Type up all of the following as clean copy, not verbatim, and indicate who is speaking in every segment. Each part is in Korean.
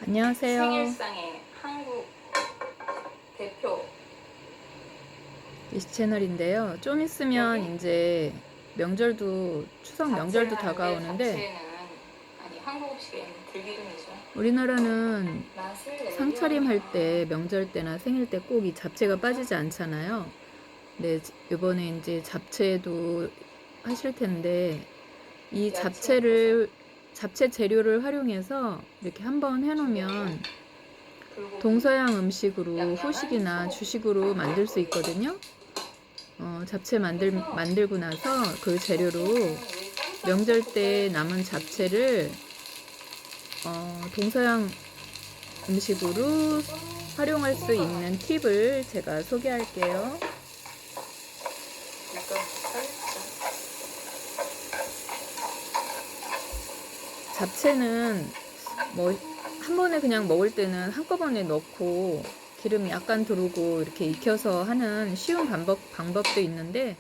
Speaker 1: 안녕하세요.
Speaker 2: 생일상의 한국 대표.
Speaker 1: 이시 채널인데요. 좀 있으면
Speaker 2: 여기
Speaker 1: 이제 명절도 추석
Speaker 2: 잡채를
Speaker 1: 명절도
Speaker 2: 하는데
Speaker 1: 다가오는데
Speaker 2: 잡채는 아니 한국 음식에는 들기름이죠.
Speaker 1: 우리나라는
Speaker 2: 맛을
Speaker 1: 상차림 할 때
Speaker 2: 내려면
Speaker 1: 명절 때나 생일 때 꼭 이 잡채가
Speaker 2: 먼저
Speaker 1: 빠지지 않잖아요. 근데 이번에 이제 잡채도 하실 텐데 이
Speaker 2: 야채, 버섯,
Speaker 1: 잡채 재료를 활용해서 이렇게 한번
Speaker 2: 주변에
Speaker 1: 해놓으면
Speaker 2: 불고기,
Speaker 1: 동서양 음식으로
Speaker 2: 양념은
Speaker 1: 후식이나
Speaker 2: 소고기,
Speaker 1: 주식으로 만들 수
Speaker 2: 거기에
Speaker 1: 있거든요. 잡채
Speaker 2: 그래서
Speaker 1: 만들고 나서 그
Speaker 2: 잡채는
Speaker 1: 재료로
Speaker 2: 왜 쌈싸고
Speaker 1: 명절 때
Speaker 2: 볶아야
Speaker 1: 남은
Speaker 2: 되는지
Speaker 1: 잡채를 동서양 음식으로 활용할 수
Speaker 2: 소금간
Speaker 1: 있는 팁을 제가 소개할게요.
Speaker 2: 약간 살짝
Speaker 1: 잡채는 뭐 한 번에 그냥 먹을 때는 한꺼번에 넣고 기름 약간 두르고 이렇게 익혀서 하는 쉬운 방법도 있는데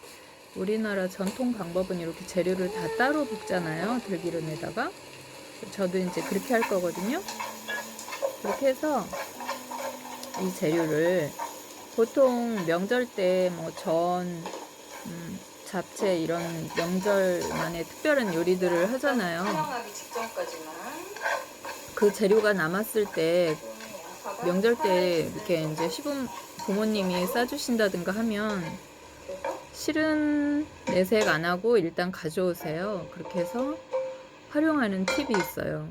Speaker 1: 우리나라 전통 방법은 이렇게 재료를 다 따로 볶잖아요. 들기름에다가. 저도 이제 그렇게 할 거거든요. 그렇게 해서 이 재료를 보통 명절 때 뭐 잡채 이런 명절만의 특별한 요리들을 하잖아요.
Speaker 2: 사용하기 직전까지만
Speaker 1: 그 재료가 남았을 때
Speaker 2: 양파가
Speaker 1: 명절 때
Speaker 2: 살아있는
Speaker 1: 이렇게 이제 시부 부모님이 싸주신다든가 하면
Speaker 2: 그래서
Speaker 1: 실은 내색 안 하고 일단 가져오세요. 그렇게 해서 활용하는 팁이 있어요.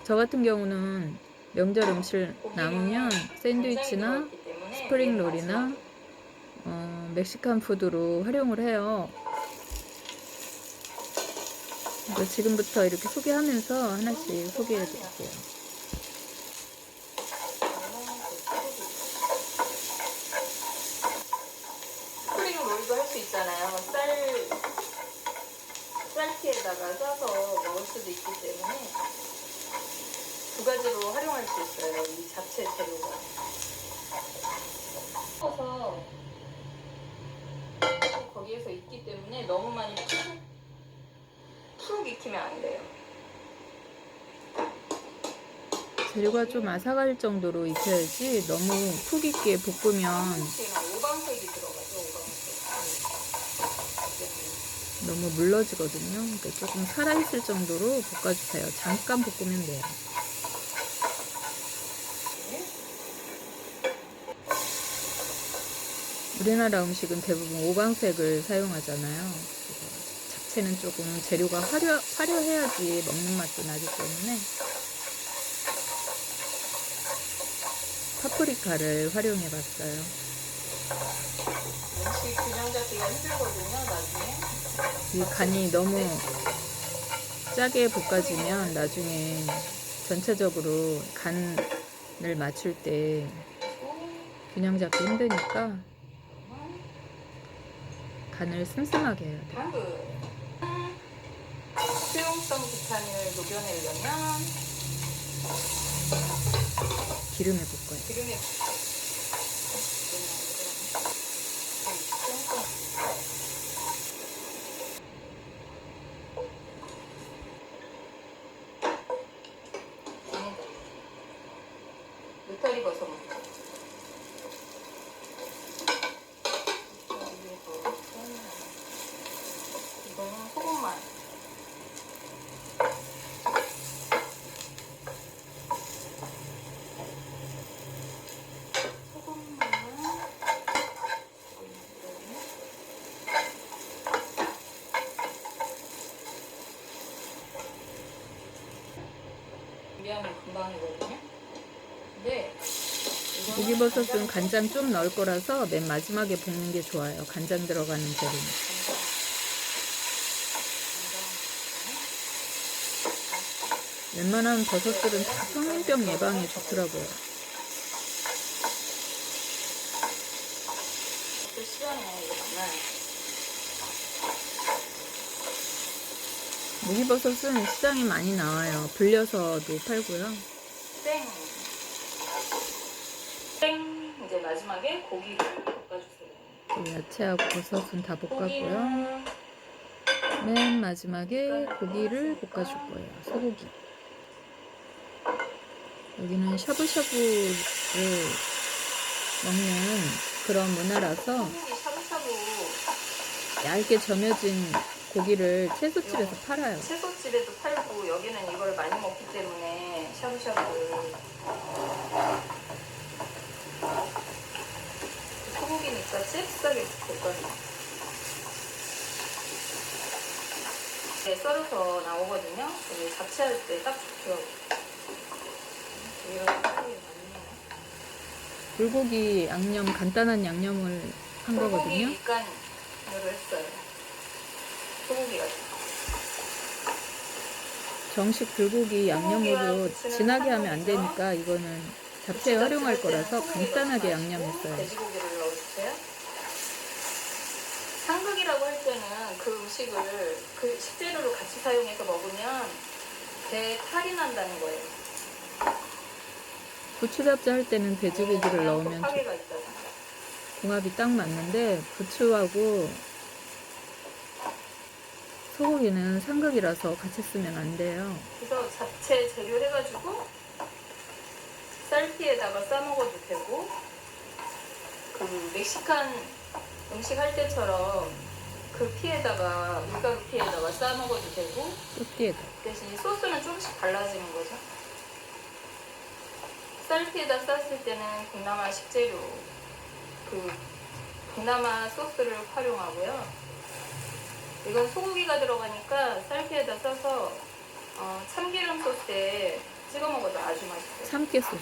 Speaker 1: 저 같은 경우는 명절 음식
Speaker 2: 고기는
Speaker 1: 남으면
Speaker 2: 간장이
Speaker 1: 샌드위치나
Speaker 2: 들어있기 때문에
Speaker 1: 스프링
Speaker 2: 얘는
Speaker 1: 롤이나
Speaker 2: 마지막에
Speaker 1: 멕시칸 푸드로 활용을 해요. 지금부터 이렇게 소개하면서 하나씩 소개해 드릴게요.
Speaker 2: 스프링 롤도 할 수 있잖아요. 쌀티에다가 싸서 먹을 수도 있기 때문에 두 가지로 활용할 수 있어요. 이 잡채 재료가. 섞어서 거기에서 익기 때문에 너무 많이 푹 익히면 안 돼요.
Speaker 1: 재료가 좀 아삭할 정도로 익혀야지 너무 푹 익게 볶으면
Speaker 2: 오방색이 들어가죠. 오방색.
Speaker 1: 너무 물러지거든요. 그러니까 조금 살아있을 정도로 볶아주세요. 잠깐 볶으면 돼요. 우리나라 음식은 대부분 오방색을 사용하잖아요. 잡채는 조금 재료가 화려해야지 먹는 맛도 나기 때문에 파프리카를 활용해 봤어요.
Speaker 2: 음식 균형 잡기가 힘들거든요. 나중에.
Speaker 1: 이 간이 너무 짜게 볶아지면 나중에 전체적으로 간을 맞출 때 균형 잡기 힘드니까 간을 슴슴하게 해야 돼요.
Speaker 2: 당근. 수용성 비타민을 녹여내려면
Speaker 1: 기름에 볶아요.
Speaker 2: 기름에 느타리 버섯 먹고 이거는 소금만 준비하면 금방이거든요. 근데
Speaker 1: 고기버섯은 간장 좀 넣을 거라서 맨 마지막에 볶는 게 좋아요. 간장 들어가는 재료는. 웬만한 버섯들은 다 성인병 예방에 좋더라고요.
Speaker 2: 그 시간에 이거 만나요.
Speaker 1: 무기버섯은 시장에 많이 나와요. 불려서도 팔고요.
Speaker 2: 땡. 이제 마지막에 고기를 볶아주세요.
Speaker 1: 야채하고 버섯은 다 볶았고요.
Speaker 2: 고기는
Speaker 1: 맨 마지막에 고기를 볶아줄 거예요. 소고기. 여기는 샤브샤브를 먹는 그런 문화라서
Speaker 2: 소고기 샤브샤브
Speaker 1: 얇게 점여진 고기를 채소집에서 팔아요.
Speaker 2: 채소집에도 팔고 여기는 이걸 많이 먹기 때문에 샤브샤브를 소고기니까 잽싸게 볶아요. 네, 썰어서 나오거든요. 여기 잡채할 때 딱 좋더라고요. 여기가 소고기 많네요.
Speaker 1: 불고기 양념, 간단한 양념을 한
Speaker 2: 소고기
Speaker 1: 거거든요.
Speaker 2: 밑간으로 했어요. 소고기가
Speaker 1: 정식 불고기 양념으로 진하게 하면 안 되니까 이거는 잡채에 활용할 거라서 간단하게 양념했어요.
Speaker 2: 돼지고기를 넣어주세요. 상극이라고 할 때는 그 음식을 그 식재료로 같이 사용해서 먹으면 배에 탈이 난다는 거예요.
Speaker 1: 부추 잡채 할 때는 돼지고기를 넣으면
Speaker 2: 파괴가 있다는 거.
Speaker 1: 궁합이 딱 맞는데 부추하고 소고기는 상극이라서 같이 쓰면 안 돼요.
Speaker 2: 그래서 잡채 재료 해가지고 쌀피에다가 싸 먹어도 되고, 그 멕시칸 음식 할 때처럼 그 피에다가 밀가루 피에다가 싸 먹어도 되고,
Speaker 1: 또띠에다.
Speaker 2: 대신 소스는 조금씩 달라지는 거죠. 쌀피에다 쌌을 때는 동남아 식재료, 그 동남아 소스를 활용하고요. 이건 소고기가 들어가니까 쌀피에다 싸서 참기름 소스에 찍어 먹어도 아주 맛있어요.
Speaker 1: 참깨 소스.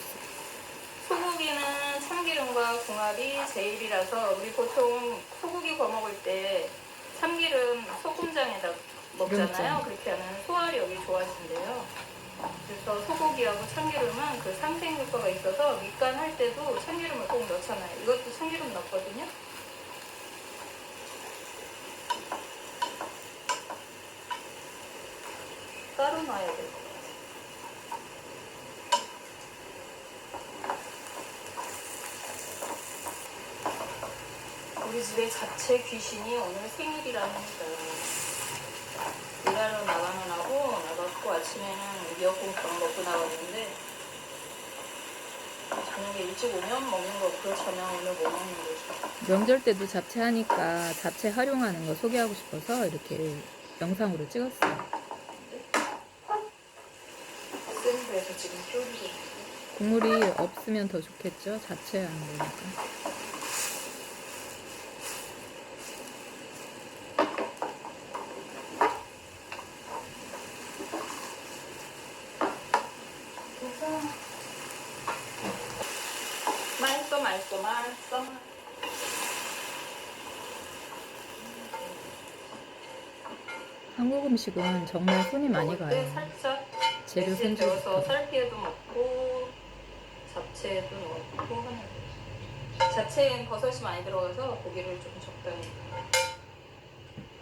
Speaker 2: 소고기는 참기름과 궁합이 제일이라서 우리 보통 소고기 구워 먹을 때 참기름 소금장에다 먹잖아요.
Speaker 1: 기름장.
Speaker 2: 그렇게 하면 소화력이 좋아진대요. 그래서 소고기하고 참기름은 그 상생 효과가 있어서 밑간 할 때도 참기름을 꼭 넣잖아요. 이것도 참기름 넣거든요. 따로 놔야 될 것 같아요. 우리 집에 잡채 귀신이 오늘 생일이랍니다. 일하러 나가면 하고 나갔고 아침에는 미역국밥 먹고 나갔는데 저녁에 일찍 오면 먹는 거 그렇잖아. 오늘 못 먹는 거죠.
Speaker 1: 명절 때도 잡채 하니까 잡채 활용하는 거 소개하고 싶어서 이렇게 영상으로 찍었어요.
Speaker 2: 센 불에서 지금 끓이고 있는데
Speaker 1: 국물이 없으면 더 좋겠죠? 잡채 하는 거니까.
Speaker 2: 맛있어 맛있어 맛있어.
Speaker 1: 한국 음식은 정말 손이 많이
Speaker 2: 먹을 때
Speaker 1: 가요.
Speaker 2: 살짝
Speaker 1: 재료
Speaker 2: 액에 데워서
Speaker 1: 손질부터.
Speaker 2: 살피에도 먹고 잡채에도 넣고 하는 거죠. 잡채엔 버섯이 많이 들어가서 고기를 좀 적당히.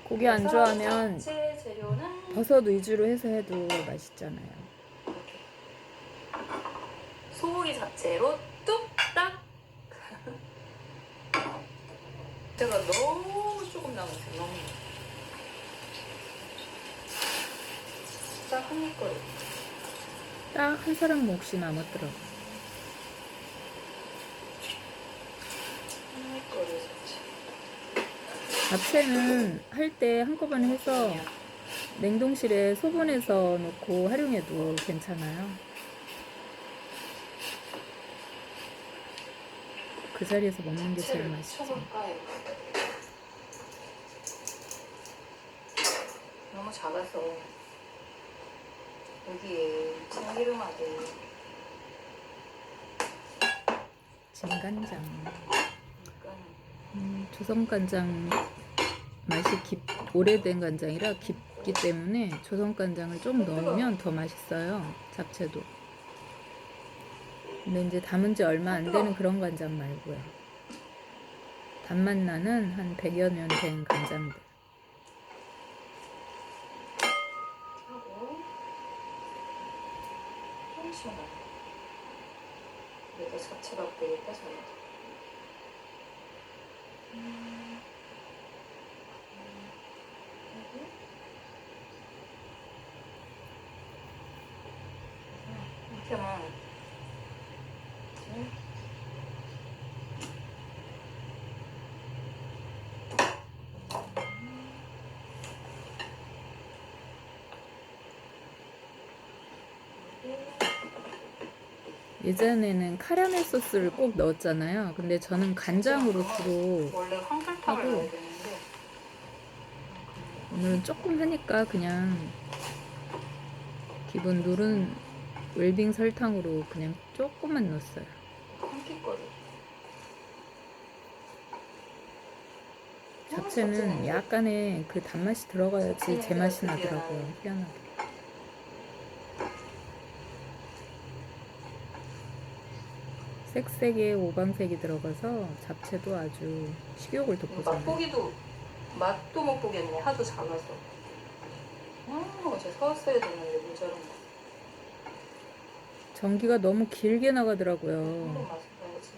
Speaker 1: 고기 안 좋아하면
Speaker 2: 잡채 재료는
Speaker 1: 버섯 위주로 해서 해도 맛있잖아요.
Speaker 2: 소고기 잡채로 뚝딱. 제가 너무 조금 남았어요. 너무. 딱 한 입거리.
Speaker 1: 딱 한 사람 몫이 남았더라고.
Speaker 2: 한 입거리 잡채.
Speaker 1: 잡채는 할 때 한꺼번에 해서 냉동실에 소분해서 놓고 활용해도 괜찮아요. 그 자리에서 먹는 게 제일 맛있죠.
Speaker 2: 쳐볼까요? 너무 작아서 여기에 참기름하게
Speaker 1: 진간장.
Speaker 2: 약간
Speaker 1: 조선간장 맛이 오래된 간장이라 깊기 때문에 조선간장을 좀 넣으면 더 맛있어요. 잡채도. 근데 이제 담은 지 얼마 안 되는 그런 간장 말고요. 단맛 나는 한 100여 년 된 간장들.
Speaker 2: 하고 조금씩만 내가 잡채가 되겠다 저는. 이렇게 하면
Speaker 1: 예전에는 카라멜 소스를 꼭 넣었잖아요. 근데 저는 간장으로 주로
Speaker 2: 원래 황설탕을
Speaker 1: 하고,
Speaker 2: 넣어야 되는데
Speaker 1: 오늘은 조금 하니까 그냥 기본 누른 웰빙 설탕으로 그냥 조금만 넣었어요.
Speaker 2: 한 끼거리.
Speaker 1: 잡채는 약간의 그 단맛이 들어가야지 제맛이 나더라고요. 희한하게. 색색에 오방색이 들어가서 잡채도 아주 식욕을 돋구잖아요.
Speaker 2: 맛도 못 보겠네. 하도 작아서. 어제 사왔어야 되는데 모자란 거.
Speaker 1: 전기가 너무 길게
Speaker 2: 한번
Speaker 1: 나가더라고요.
Speaker 2: 맛봐야지.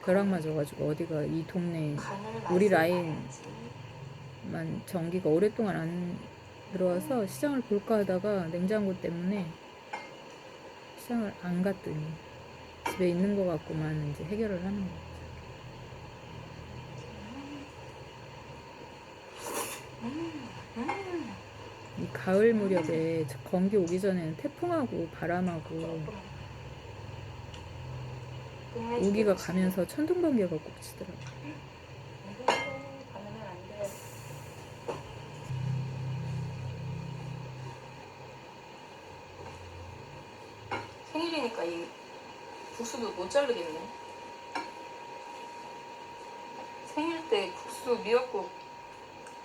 Speaker 1: 벼락 맞아가지고 어디가 이 동네
Speaker 2: 간을
Speaker 1: 우리
Speaker 2: 맛을
Speaker 1: 라인만 전기가 오랫동안 안 들어와서 시장을 볼까 하다가 냉장고 때문에 시장을 안 갔더니 집에 있는 거 갖고만 이제 해결을 하는 거예요. 이 가을 무렵에 건기 오기 전에는 태풍하고 바람하고 우기가 가면서 천둥번개가 꼭 치더라고요.
Speaker 2: 가면 안 돼. 생일이니까 이 국수도 못 자르겠네. 생일 때 국수 미역국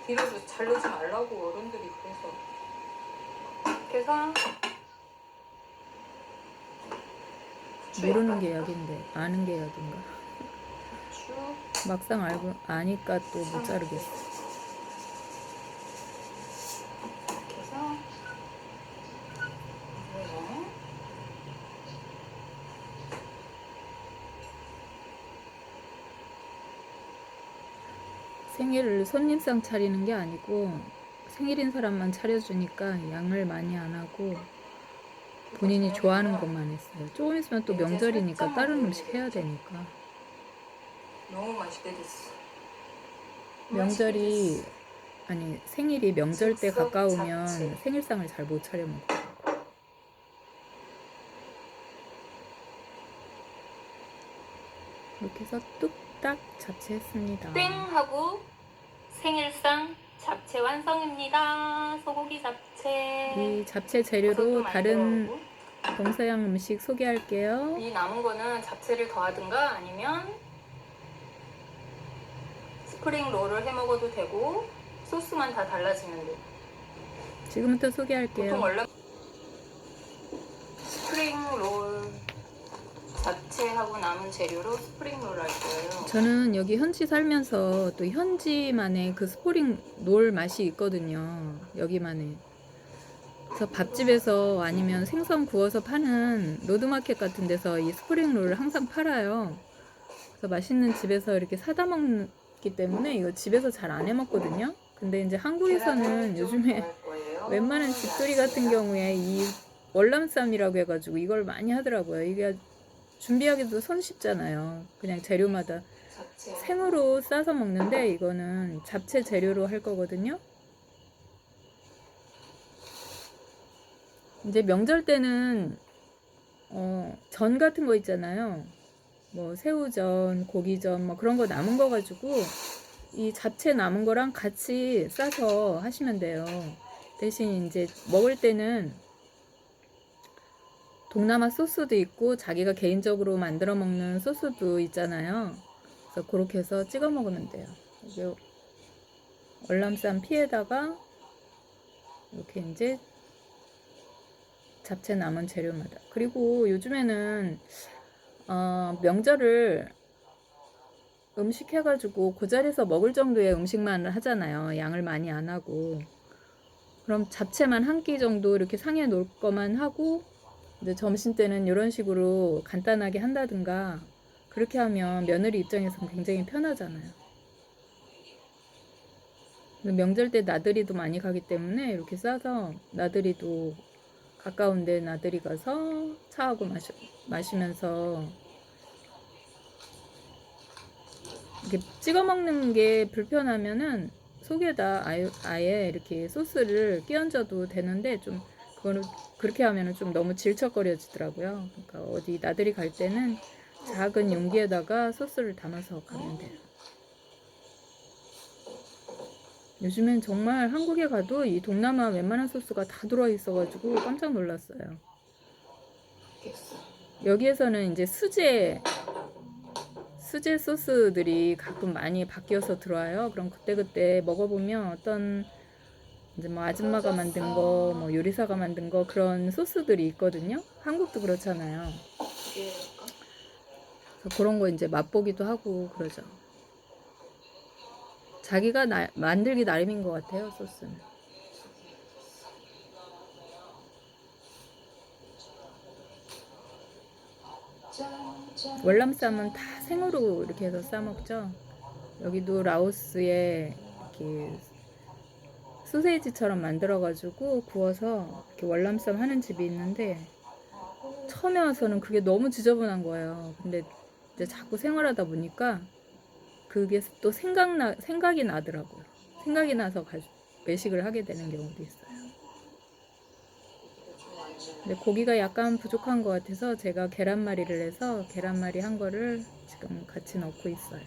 Speaker 2: 뒤로도 자르지 말라고 어른들이 그래서. 이렇게 해서
Speaker 1: 모르는 게 약인데 아는 게 약인가.
Speaker 2: 쭉
Speaker 1: 막상 알고 아니까 또 못 자르겠어.
Speaker 2: 이렇게 해서 이거는
Speaker 1: 생일을 손님상 차리는 게 아니고 생일인 사람만 차려주니까 양을 많이 안 하고 본인이 좋아하는 것만 했어요. 조금 있으면 또 명절이니까 다른 음식 해야 되니까.
Speaker 2: 너무 맛있게 됐어.
Speaker 1: 명절이 아니 생일이 명절 때 가까우면 생일상을 잘 못 차려 먹고. 이렇게 해서 뚝딱 잡채했습니다.
Speaker 2: 땡 하고 생일상 잡채 완성입니다. 소고기 잡채.
Speaker 1: 이 잡채 재료로 다른 동서양 음식 소개할게요.
Speaker 2: 이 남은 거는 잡채를 더하든가 아니면 스프링 롤을 해 먹어도 되고 소스만 다 달라지면 돼.
Speaker 1: 지금부터
Speaker 2: 보통
Speaker 1: 소개할게요.
Speaker 2: 원래 스프링 롤 잡채하고 남은 재료로 스프링 롤 할 거예요.
Speaker 1: 저는 여기 현지 살면서 또 현지만의 그 스프링 롤 맛이 있거든요. 여기만의. 그래서 밥집에서 아니면 생선 구워서 파는 로드마켓 같은 데서 이 스프링 롤을 항상 팔아요. 그래서 맛있는 집에서 이렇게 사다 먹기 때문에 이거 집에서 잘 안 해 먹거든요. 근데 이제 한국에서는 요즘에 웬만한 집들이 같은 경우에 이 월남쌈이라고 해가지고 이걸 많이 하더라고요. 이게 준비하기도 손쉽잖아요. 그냥 재료마다 생으로 싸서 먹는데 이거는 잡채 재료로 할 거거든요. 이제 명절 때는 전 같은 거 있잖아요. 뭐 새우전, 고기전 뭐 그런 거 남은 거 가지고 이 잡채 남은 거랑 같이 싸서 하시면 돼요. 대신 이제 먹을 때는 동남아 소스도 있고 자기가 개인적으로 만들어 먹는 소스도 있잖아요. 그래서 그렇게 해서 찍어 먹으면 돼요. 이게 월남쌈 피에다가 이렇게 이제 잡채 남은 재료마다. 그리고 요즘에는 명절을 음식 해가지고 그 자리에서 먹을 정도의 음식만 하잖아요. 양을 많이 안 하고. 그럼 잡채만 한 끼 정도 이렇게 상에 놓을 거만 하고 이제 점심 때는 이런 식으로 간단하게 한다든가 그렇게 하면 며느리 입장에서는 굉장히 편하잖아요. 근데 명절 때 나들이도 많이 가기 때문에 이렇게 싸서 나들이도 가까운데 나들이 가서 차하고 마시면서 이렇게 찍어 먹는 게 불편하면은 속에다 아예 이렇게 소스를 끼얹어도 되는데 좀 그거는 그렇게 하면은 좀 너무 질척거려지더라고요. 그러니까 어디 나들이 갈 때는 작은 용기에다가 소스를 담아서 가면 돼요. 요즘엔 정말 한국에 가도 이 동남아 웬만한 소스가 다 들어와 있어가지고 깜짝 놀랐어요. 여기에서는 이제 수제 소스들이 가끔 많이 바뀌어서 들어와요. 그럼 그때그때 먹어보면 어떤 이제 뭐 아줌마가 만든 거, 뭐 요리사가 만든 거 그런 소스들이 있거든요. 한국도 그렇잖아요. 그래서 그런 거 이제 맛보기도 하고 그러죠. 자기가 만들기 나름인 것 같아요, 소스는. 월남쌈은 다 생으로 이렇게 해서 싸먹죠. 여기도 라오스에 이렇게 소세지처럼 만들어가지고 구워서 이렇게 월남쌈 하는 집이 있는데 처음에 와서는 그게 너무 지저분한 거예요. 근데 이제 자꾸 생활하다 보니까 그게 또 생각이 나더라고요. 생각이 나서 외식을 하게 되는 경우도 있어요. 근데 고기가 약간 부족한 것 같아서 제가 계란말이를 해서 계란말이 한 거를 지금 같이 넣고 있어요.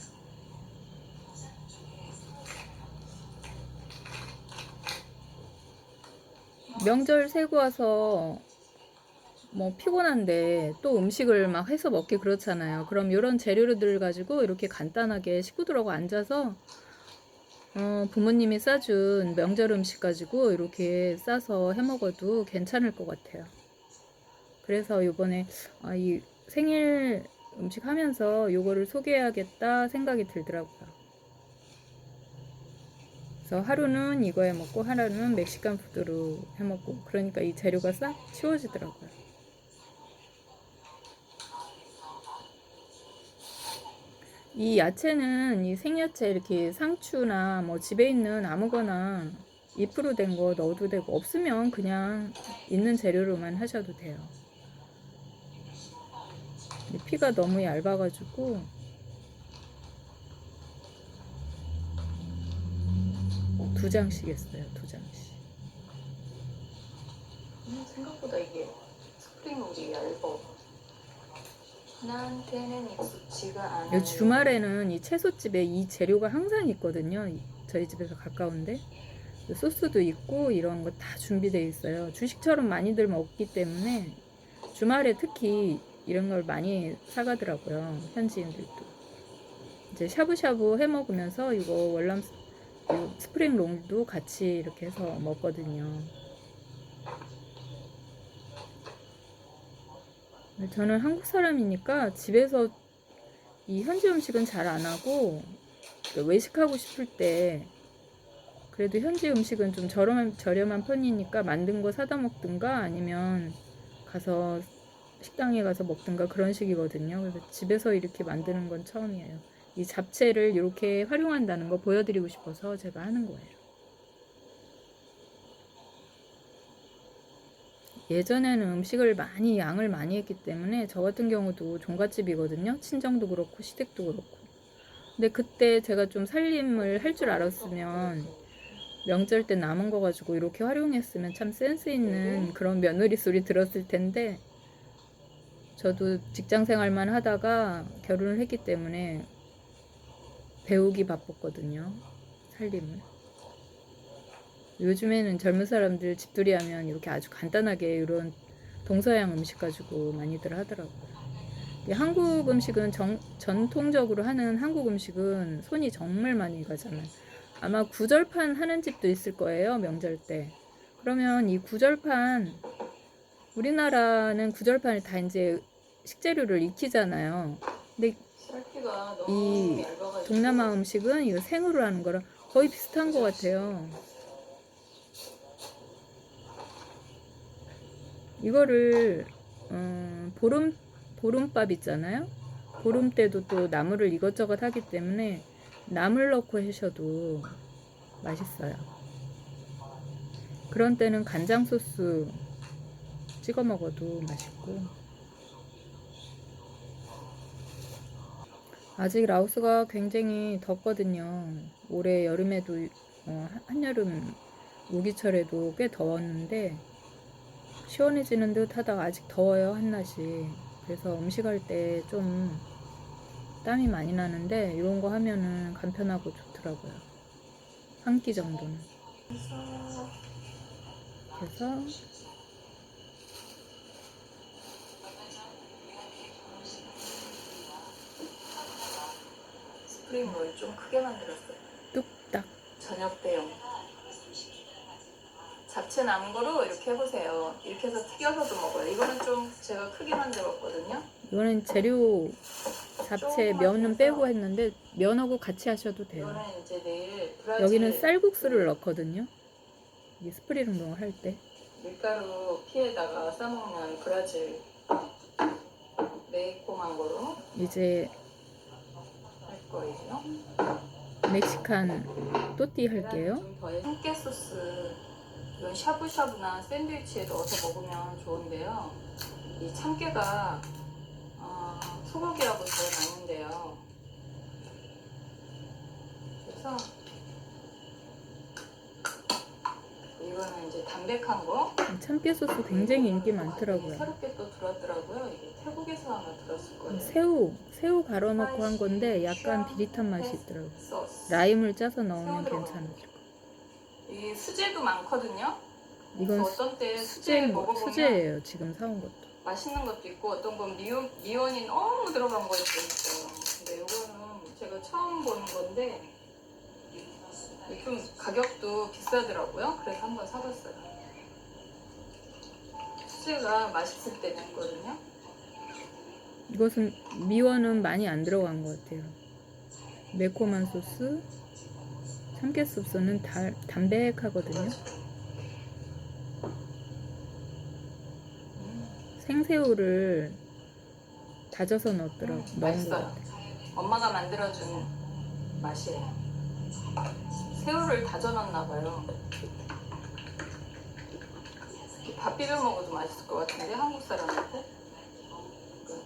Speaker 1: 명절 세고 와서 뭐 피곤한데 또 음식을 막 해서 먹기 그렇잖아요. 그럼 이런 재료들 가지고 이렇게 간단하게 식구들하고 앉아서 부모님이 싸준 명절 음식 가지고 이렇게 싸서 해 먹어도 괜찮을 것 같아요. 그래서 요번에 이 생일 음식 하면서 요거를 소개해야겠다 생각이 들더라고요. 그래서 하루는 이거 해 먹고 하루는 멕시칸 푸드로 해 먹고 그러니까 이 재료가 싹 치워지더라고요. 이 야채는 이 생야채 이렇게 상추나 뭐 집에 있는 아무거나 잎으로 된 거 넣어도 되고 없으면 그냥 있는 재료로만 하셔도 돼요. 피가 너무 얇아가지고 2장씩 했어요. 2장씩.
Speaker 2: 생각보다 이게 스프링롤이 얇아. 나한테는 익숙지가 않아요.
Speaker 1: 주말에는 이 채소집에 이 재료가 항상 있거든요. 저희 집에서 가까운데 소스도 있고 이런 거 다 준비되어 있어요. 주식처럼 많이들 먹기 때문에 주말에 특히 이런 걸 많이 사가더라고요. 현지인들도. 이제 샤브샤브 해 먹으면서 이거 월남 스프링 롤도 같이 이렇게 해서 먹거든요. 저는 한국 사람이니까 집에서 이 현지 음식은 잘 안 하고 외식하고 싶을 때 그래도 현지 음식은 좀 저렴한 편이니까 만든 거 사다 먹든가 아니면 가서 식당에 가서 먹든가 그런 식이거든요. 그래서 집에서 이렇게 만드는 건 처음이에요. 이 잡채를 이렇게 활용한다는 거 보여드리고 싶어서 제가 하는 거예요. 예전에는 음식을 양을 많이 했기 때문에 저 같은 경우도 종갓집이거든요. 친정도 그렇고 시댁도 그렇고. 근데 그때 제가 좀 살림을 할 줄 알았으면 명절 때 남은 거 가지고 이렇게 활용했으면 참 센스 있는 그런 며느리 소리 들었을 텐데 저도 직장 생활만 하다가 결혼을 했기 때문에 배우기 바빴거든요. 살림을. 요즘에는 젊은 사람들 집들이 하면 이렇게 아주 간단하게 이런 동서양 음식 가지고 많이들 하더라고요. 한국 음식은 전통적으로 하는 한국 음식은 손이 정말 많이 가잖아요. 아마 구절판 하는 집도 있을 거예요. 명절 때. 그러면 이 구절판 우리나라는 구절판을 다 이제 식재료를 익히잖아요. 근데 이 동남아 음식은 이거 생으로 하는 거랑 거의 비슷한 것 같아요. 이거를 보름밥 있잖아요. 보름 때도 또 나물을 이것저것 하기 때문에 나물 넣고 하셔도 맛있어요. 그런 때는 간장 소스 찍어 먹어도 맛있고 아직 라오스가 굉장히 덥거든요. 올해 여름에도 한여름 우기철에도 꽤 더웠는데 시원해지는 듯 하다가 아직 더워요, 한낮이. 그래서 음식할 때 좀 땀이 많이 나는데 이런 거 하면은 간편하고 좋더라고요. 한 끼 정도는. 그래서
Speaker 2: 스프링롤 좀 크게 만들었어요.
Speaker 1: 뚝딱.
Speaker 2: 저녁 대용. 잡채 남은 거로 이렇게 해보세요. 이렇게 해서 튀겨서도 먹어요. 이거는 좀 제가 크게 만들었거든요.
Speaker 1: 이거는 재료 잡채
Speaker 2: 조금만
Speaker 1: 면은
Speaker 2: 해서
Speaker 1: 빼고 했는데 면하고 같이 하셔도 돼요.
Speaker 2: 이거는 이제 내일 브라질
Speaker 1: 여기는 쌀국수를 넣거든요. 이 스프링롤 할 때.
Speaker 2: 밀가루 피에다가 싸먹는 브라질 메이코 망고로
Speaker 1: 이제
Speaker 2: 할 거예요.
Speaker 1: 멕시칸 또띠 할게요.
Speaker 2: 좀더 참깨 소스 이건 샤브샤브나 샌드위치에 넣어서 먹으면 좋은데요. 이 참깨가 소고기하고 잘 맞는데요. 그래서 이거는 이제 담백한 거.
Speaker 1: 참깨 소스 굉장히 인기 많더라고요.
Speaker 2: 새롭게 또 들었더라고요. 이게 태국에서 아마 들었을 거예요.
Speaker 1: 새우 갈아 넣고 한 건데 약간 비릿한 맛이 있더라고요.
Speaker 2: 소스.
Speaker 1: 라임을 짜서 넣으면
Speaker 2: 새우
Speaker 1: 괜찮을 거예요.
Speaker 2: 이 수제도 많거든요.
Speaker 1: 이건
Speaker 2: 어떤 때 수제 먹어보면
Speaker 1: 수제예요. 지금 사온 것도.
Speaker 2: 맛있는 것도 있고 어떤 건 미원이 너무 들어간 것도 있어요. 근데 이거는 제가 처음 보는 건데 좀 가격도 비싸더라고요. 그래서 한번 사봤어요. 수제가 맛있을 때도 있거든요.
Speaker 1: 이것은 미원은 많이 안 들어간 것 같아요. 매콤한 소스, 참깨 소스는 담백하거든요. 생새우를 다져서 넣은 것
Speaker 2: 맛있어요.
Speaker 1: 같아요.
Speaker 2: 엄마가 만들어준 맛이에요. 새우를 다져 넣나 봐요. 밥 비벼 먹어도 맛있을 것 같은데 한국 사람한테.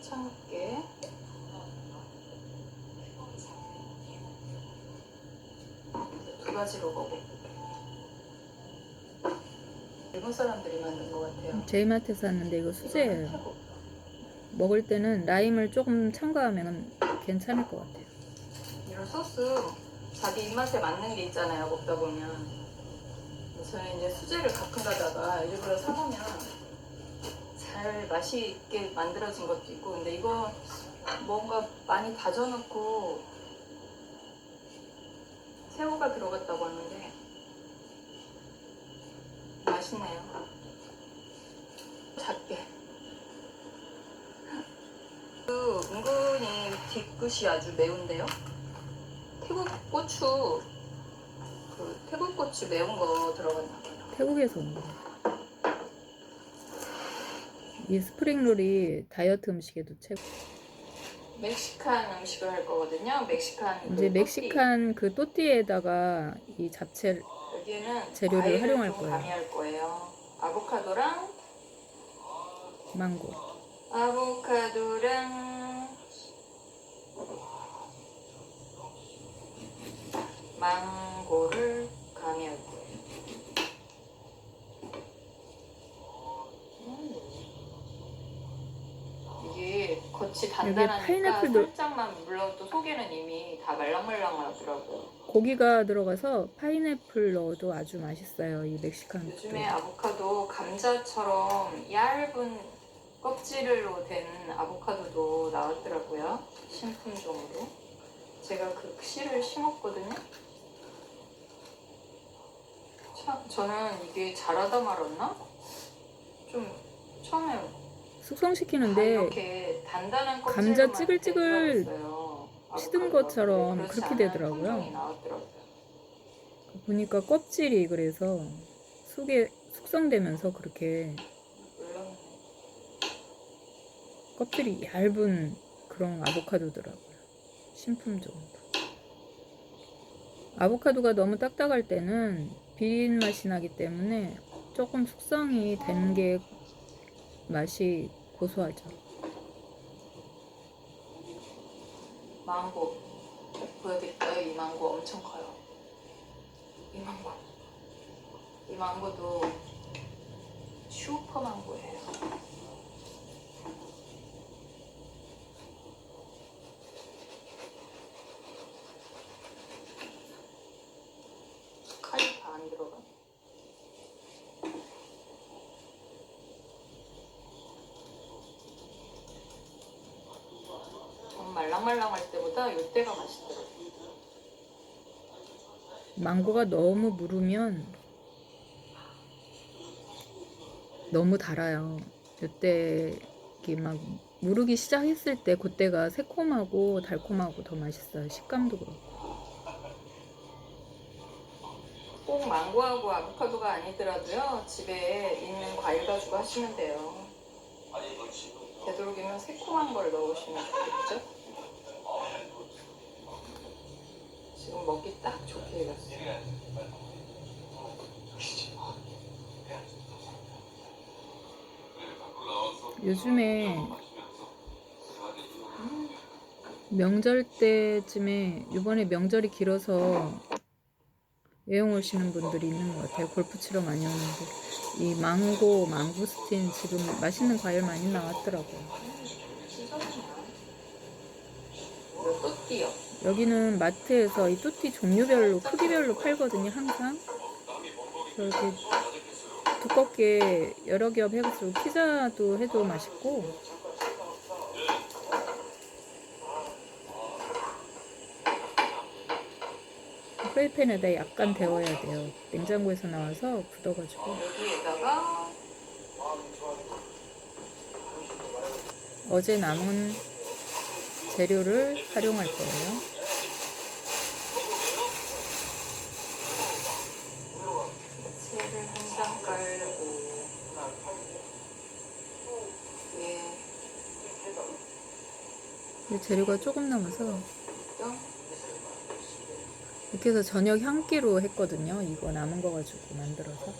Speaker 2: 참깨. 두 가지로 먹어. 일본 사람들이 만든 것 같아요.
Speaker 1: 제이마트에서 샀는데 이거 수제예요. 먹을 때는 라임을 조금 첨가하면 괜찮을 것 같아요.
Speaker 2: 이런 소스 자기 입맛에 맞는 게 있잖아요. 먹다 보면. 저는 이제 수제를 가끔 가다가 일부러 사보면 잘 맛이 있게 만들어진 것도 있고, 근데 이거 뭔가 많이 다져놓고 새우가 들어갔다고 하는데 맛있네요. 작게. 은근히 뒤끝이 아주 매운데요. 태국 고추 매운 거 들어갔나 봐요.
Speaker 1: 태국에서 온 거예요. 이 스프링롤이 다이어트 음식에도 최고.
Speaker 2: 멕시칸 음식을 할 거거든요. 멕시칸
Speaker 1: 이제 멕시칸 그 또띠에다가 이 잡채
Speaker 2: 여기에는
Speaker 1: 재료를
Speaker 2: 과일을
Speaker 1: 활용할
Speaker 2: 좀
Speaker 1: 거예요.
Speaker 2: 가미할 거예요. 아보카도랑
Speaker 1: 망고.
Speaker 2: 망고를 가미할 거예요. 이게 겉이 단단하니까
Speaker 1: 파인애플도
Speaker 2: 살짝만 물러도 속에는 이미 다 말랑말랑하더라고요.
Speaker 1: 고기가 들어가서 파인애플 넣어도 아주 맛있어요. 이 멕시칸.
Speaker 2: 요즘에 아보카도 감자처럼 얇은 껍질로 된 아보카도도 나왔더라고요. 신품종으로. 제가 그 씨를 심었거든요. 참, 저는 이게 자라다 말았나? 좀 처음에 다
Speaker 1: 숙성시키는데
Speaker 2: 이렇게 단단한
Speaker 1: 감자
Speaker 2: 껍질로만
Speaker 1: 찌글찌글
Speaker 2: 된 줄 알았어요.
Speaker 1: 치든
Speaker 2: 아보카도가.
Speaker 1: 것처럼
Speaker 2: 근데 그렇지
Speaker 1: 그렇게
Speaker 2: 않은
Speaker 1: 되더라고요.
Speaker 2: 품종이 나왔더라고요.
Speaker 1: 보니까 껍질이 그래서 속에 숙성되면서 그렇게
Speaker 2: 물론
Speaker 1: 껍질이 얇은 그런 아보카도더라고요. 신품종. 아보카도가 너무 딱딱할 때는 비린 맛이 나기 때문에 조금 숙성이 된 게 맛이 고소하죠.
Speaker 2: 망고 보여드릴까요? 이 망고 엄청 커요. 이 망고도 슈퍼 망고예요. 칼이 다 안 들어가. 좀 말랑말랑할 때보다 이때가 맛있더라고요.
Speaker 1: 망고가 너무 무르면 너무 달아요. 이때 이렇게 막 무르기 시작했을 때 그때가 새콤하고 달콤하고 더 맛있어요. 식감도 그렇고.
Speaker 2: 꼭 망고하고 아보카도가 아니더라도요. 집에 있는 과일 가지고 하시면 돼요. 되도록이면 새콤한 걸 넣으시면 좋겠죠? 지금 먹기 딱 좋게 익었어요.
Speaker 1: 요즘에 명절 때쯤에 이번에 명절이 길어서 여행 오시는 분들이 있는 것 같아요. 골프 치러 많이 오는데 이 망고, 망고스틴 지금 맛있는 과일 많이 나왔더라고요.
Speaker 2: 이거 또띠요.
Speaker 1: 여기는 마트에서 이 뚜띠 종류별로 크기별로 팔거든요. 항상 이렇게 두껍게 여러 겹 해가지고 피자도 해도 맛있고. 프라이팬에다 약간 데워야 돼요. 냉장고에서 나와서 굳어가지고.
Speaker 2: 여기에다가
Speaker 1: 어제 남은 재료를 활용할 거예요.
Speaker 2: 채를 한 장 깔고
Speaker 1: 근데 재료가 조금 남아서
Speaker 2: 또
Speaker 1: 이렇게 해서 저녁 한 끼로 했거든요. 이거 남은 거 가지고 만들어서.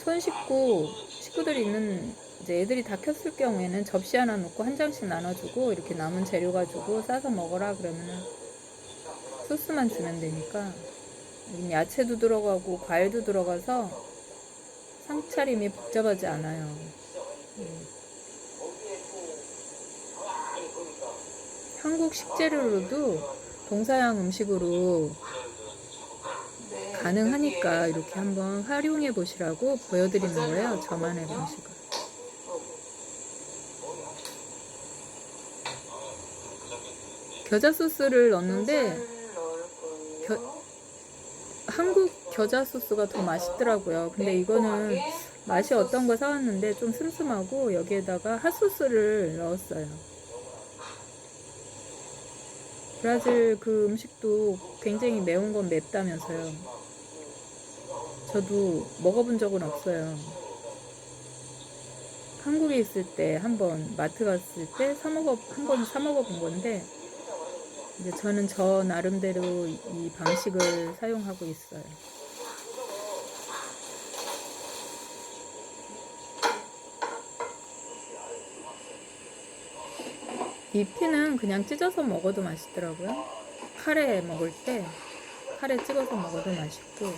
Speaker 1: 손 씻고 식구들이 있는 이제 애들이 다 켰을 경우에는 접시 하나 놓고 한 장씩 나눠주고 이렇게 남은 재료 가지고 싸서 먹어라 그러면은 소스만 주면 되니까. 여긴 야채도 들어가고 과일도 들어가서 상차림이 복잡하지 않아요. 한국 식재료로도 동서양 음식으로 가능하니까 이렇게 한번 활용해 보시라고 보여드리는 거예요. 저만의 방식을. 겨자 소스를 넣었는데 한국 겨자 소스가 더 맛있더라고요. 근데 이거는 맛이 어떤 거 사왔는데 좀 슴슴하고 여기에다가 핫소스를 넣었어요. 브라질 그 음식도 굉장히 매운 건 맵다면서요. 저도 먹어본 적은 없어요. 한국에 있을 때 한번 마트 갔을 때 한 번 사 먹어본 건데 이제 저는 저 나름대로 이 방식을 사용하고 있어요. 이 피는 그냥 찢어서 먹어도 맛있더라고요. 카레 먹을 때 카레 찍어서 먹어도 맛있고.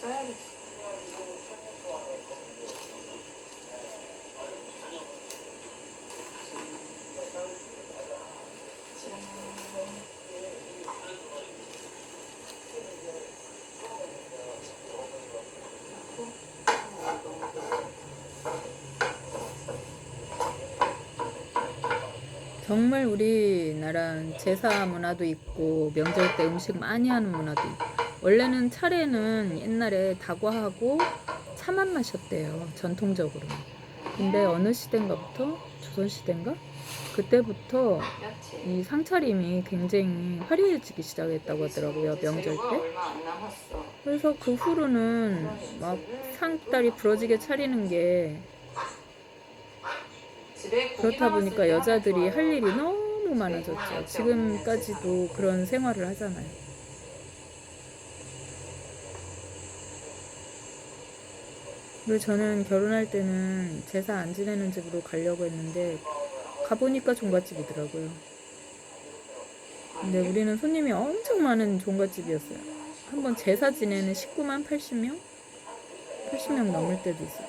Speaker 2: 써야겠어.
Speaker 1: 정말 우리나라 제사 문화도 있고 명절 때 음식 많이 하는 문화도 있고. 원래는 차례는 옛날에 다과하고 차만 마셨대요. 전통적으로. 근데 어느 시대인가부터 조선시대인가? 그때부터 이 상차림이 굉장히 화려해지기 시작했다고 하더라고요. 명절 때. 그래서 그 후로는 막 상다리 부러지게 차리는 게 그렇다 보니까 여자들이 할 일이 너무 많아졌죠. 지금까지도 그런 생활을 하잖아요. 그리고 저는 결혼할 때는 제사 안 지내는 집으로 가려고 했는데 가보니까 종갓집이더라고요. 근데 우리는 손님이 엄청 많은 종갓집이었어요. 한번 제사 지내는 식구만 80명? 80명 넘을 때도 있어요.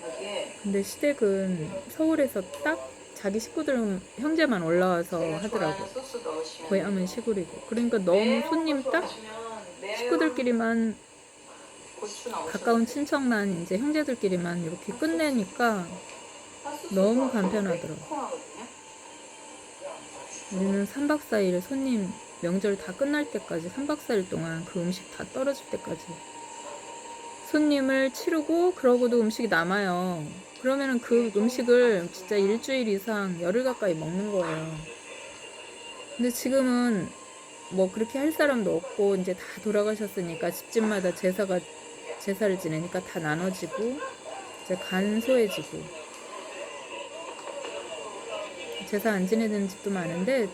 Speaker 2: 여기에
Speaker 1: 근데 시댁은 서울에서 딱 자기 식구들 형제만 올라와서
Speaker 2: 제가
Speaker 1: 하더라고.
Speaker 2: 좋아하는 소스 넣으시면
Speaker 1: 고향은 시골이고. 그러니까 너무
Speaker 2: 매운
Speaker 1: 손님
Speaker 2: 거
Speaker 1: 딱
Speaker 2: 좋아하시면 매운
Speaker 1: 식구들끼리만
Speaker 2: 고추 넣으셔도
Speaker 1: 가까운
Speaker 2: 돼요.
Speaker 1: 친척만 이제 형제들끼리만 이렇게 끝내니까
Speaker 2: 핫소스
Speaker 1: 너무
Speaker 2: 좋아하시면
Speaker 1: 간편하더라고.
Speaker 2: 매콤하거든요.
Speaker 1: 우리는 3박 4일 손님 명절 다 끝날 때까지 3박 4일 동안 그 음식 다 떨어질 때까지 손님을 치르고 그러고도 음식이 남아요. 그러면은 그 음식을 진짜 일주일 이상 열흘 가까이 먹는 거예요. 근데 지금은 뭐 그렇게 할 사람도 없고 이제 다 돌아가셨으니까 집집마다 제사를 지내니까 다 나눠지고 이제 간소해지고 제사 안 지내는 집도 많은데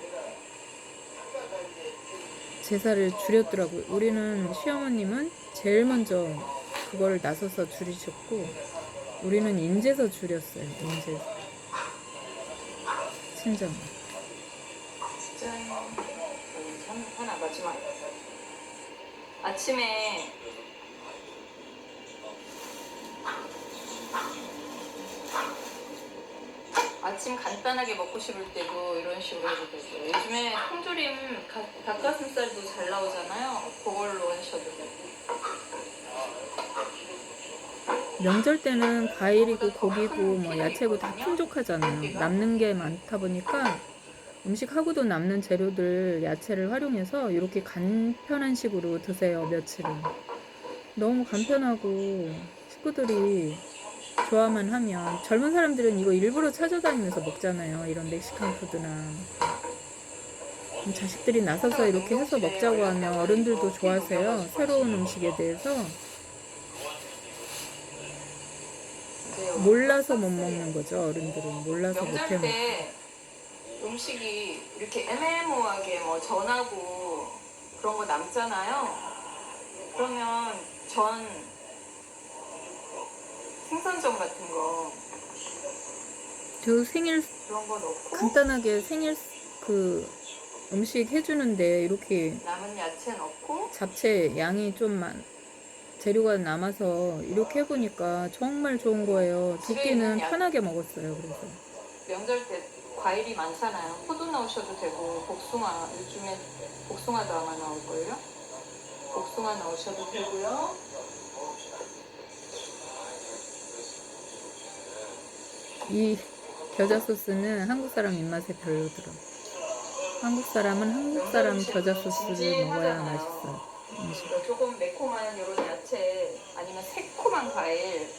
Speaker 1: 제사를 줄였더라고요. 우리는 시어머님은 제일 먼저 그거를 나서서 줄이셨고 우리는 인제서 줄였어요. 인제서 친정.
Speaker 2: 진짜 참 하나 마지막 아침에 아침 간단하게 먹고 싶을 때도 이런 식으로 해도 되고요. 요즘에 통조림 닭가슴살도 잘 나오잖아요. 그걸로 하셔도 되고.
Speaker 1: 명절 때는 과일이고 고기고 뭐 야채고 다 풍족하잖아요. 남는 게 많다 보니까 음식하고도 남는 재료들 야채를 활용해서 이렇게 간편한 식으로 드세요. 며칠은. 너무 간편하고 식구들이 좋아만 하면 젊은 사람들은 이거 일부러 찾아다니면서 먹잖아요. 이런 멕시칸 푸드나 자식들이 나서서 이렇게 해서 먹자고 하면 어른들도 좋아하세요. 새로운 음식에 대해서 몰라서 못 먹는 거죠. 어른들은 몰라서 못
Speaker 2: 명절
Speaker 1: 해먹고.
Speaker 2: 때 음식이 이렇게 애매모호하게 뭐 전하고 그런 거 남잖아요. 그러면 생선전 같은 거
Speaker 1: 저 생일
Speaker 2: 그런 거 넣고
Speaker 1: 간단하게 생일 그 음식 해주는데 이렇게
Speaker 2: 남은 야채 넣고
Speaker 1: 잡채 양이 좀 재료가 남아서 이렇게 해보니까 정말 좋은 거예요. 두
Speaker 2: 집에 있는
Speaker 1: 끼는 편하게 먹었어요. 그래서
Speaker 2: 명절 때 과일이 많잖아요. 포도 넣으셔도 되고 복숭아 요즘에 복숭아도 아마 나올걸요? 복숭아 넣으셔도 되고요.
Speaker 1: 이 겨자 소스는 한국 사람 입맛에 별로더라. 한국 사람은 한국 사람 겨자 소스를 먹어야 맛있어요. 음식.
Speaker 2: 조금 매콤한 이런 야채 아니면 새콤한 과일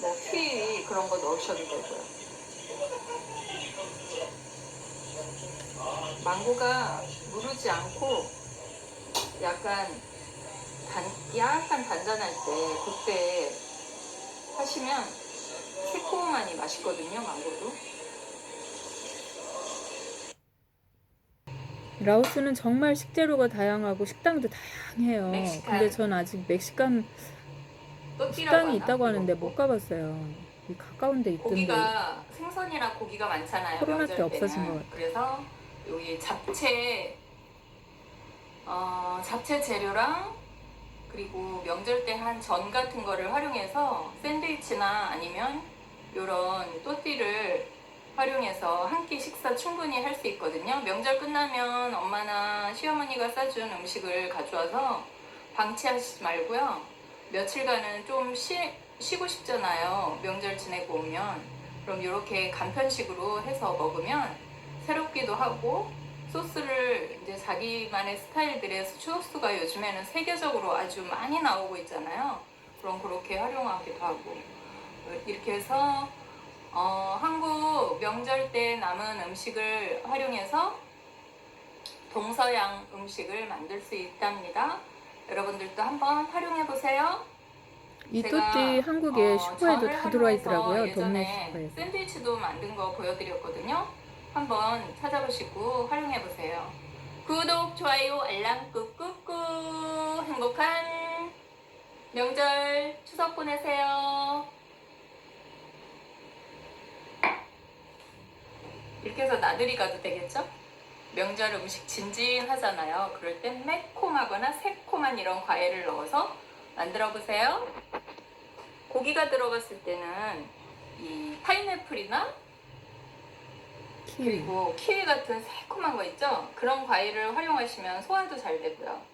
Speaker 2: 뭐 키위 그런 거 넣으셔도 되고요. 망고가 무르지 않고 약간 약간 단단할 때 그때 하시면 새콤하니 맛있거든요. 망고도.
Speaker 1: 라오스는 정말 식재료가 다양하고 식당도 다양해요.
Speaker 2: 멕시칸.
Speaker 1: 근데 전 아직 멕시칸 식당이 있다고 하는데 못 가봤어요. 이 가까운 데 있던데
Speaker 2: 고기가 생선이랑 고기가 많잖아요.
Speaker 1: 코로나 때
Speaker 2: 명절
Speaker 1: 없어진 것
Speaker 2: 때는.
Speaker 1: 같아요.
Speaker 2: 그래서 여기 잡채 재료랑 그리고 명절 때 한 전 같은 거를 활용해서 샌드위치나 아니면 이런 또띠를 활용해서 한 끼 식사 충분히 할 수 있거든요. 명절 끝나면 엄마나 시어머니가 싸준 음식을 가져와서 방치하시지 말고요. 며칠간은 좀 쉬고 싶잖아요. 명절 지내고 오면. 그럼 이렇게 간편식으로 해서 먹으면 새롭기도 하고 소스를 이제 자기만의 스타일들의 소스가 요즘에는 세계적으로 아주 많이 나오고 있잖아요. 그럼 그렇게 활용하기도 하고 이렇게 해서 한국 명절 때 남은 음식을 활용해서 동서양 음식을 만들 수 있답니다. 여러분들도 한번 활용해 보세요.
Speaker 1: 이 또띠 한국에 슈퍼에도 다 들어와 있더라고요. 동네
Speaker 2: 예전에
Speaker 1: 슈퍼에서.
Speaker 2: 샌드위치도 만든 거 보여드렸거든요. 한번 찾아보시고 활용해 보세요. 구독, 좋아요, 알람 꾹꾹꾹. 행복한 명절 추석 보내세요. 이렇게 해서 나들이 가도 되겠죠? 명절 음식 진진하잖아요. 그럴 땐 매콤하거나 새콤한 이런 과일을 넣어서 만들어 보세요. 고기가 들어갔을 때는 이 파인애플이나
Speaker 1: 키위.
Speaker 2: 그리고 키위 같은 새콤한 거 있죠? 그런 과일을 활용하시면 소화도 잘 되고요.